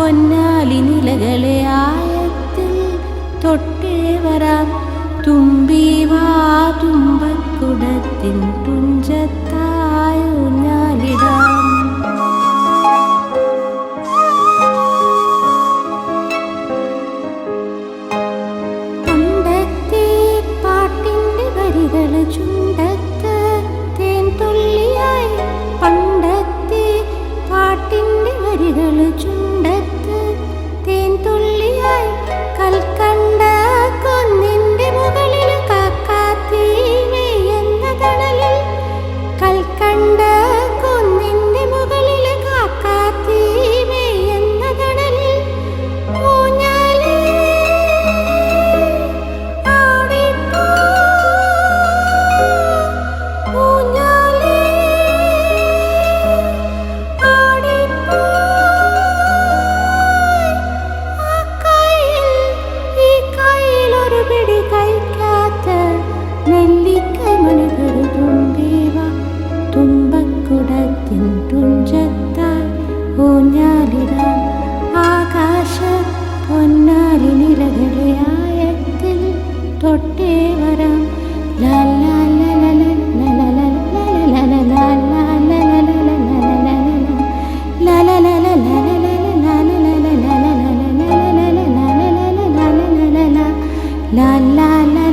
പൊന്നാലി നിലകളെ ആയത്തിൽ തൊട്ടേ വരാം. തുമ്പീവാ തുമ്പക്കുടത്തിൻ തുഞ്ചത്തായൂഞ്ഞാലിടാം. പണ്ടത്തെ പാട്ടിൻ്റെ വരികള് ചുണ്ടത്ത് തേൻ തുള്ളിയായി. പണ്ടത്തെ പാട്ടിൻ്റെ വരികള് ചുണ്ടത്ത് തേൻ തുള്ളിയായി. കൽക്കണ്ട കൊന്നിൻ്റെ മുകളിൽ കാക്കാത്തീ വെയ്യുന്ന തണലിൽ. കൽക്കണ്ട കൊന്നിൻ്റെ മുകളിൽ കാക്കാത്തീ വെയ്യുന്ന തണലിൽ. ഊഞ്ഞാലേ ആടിപ്പോ, ഊഞ്ഞാലേ ആടിപ്പോ. പിടി കഴിക്കാത്ത നെല്ലിക്കമണികൾ തുമ്പീവ തുമ്പക്കുടത്തിൻ തുഞ്ചത്തായി ഊഞ്ഞാലിടാം. ആകാശ പൊന്നാലി നിലകളെ ആയത്തിൽ തൊട്ടേ വരാം. la la la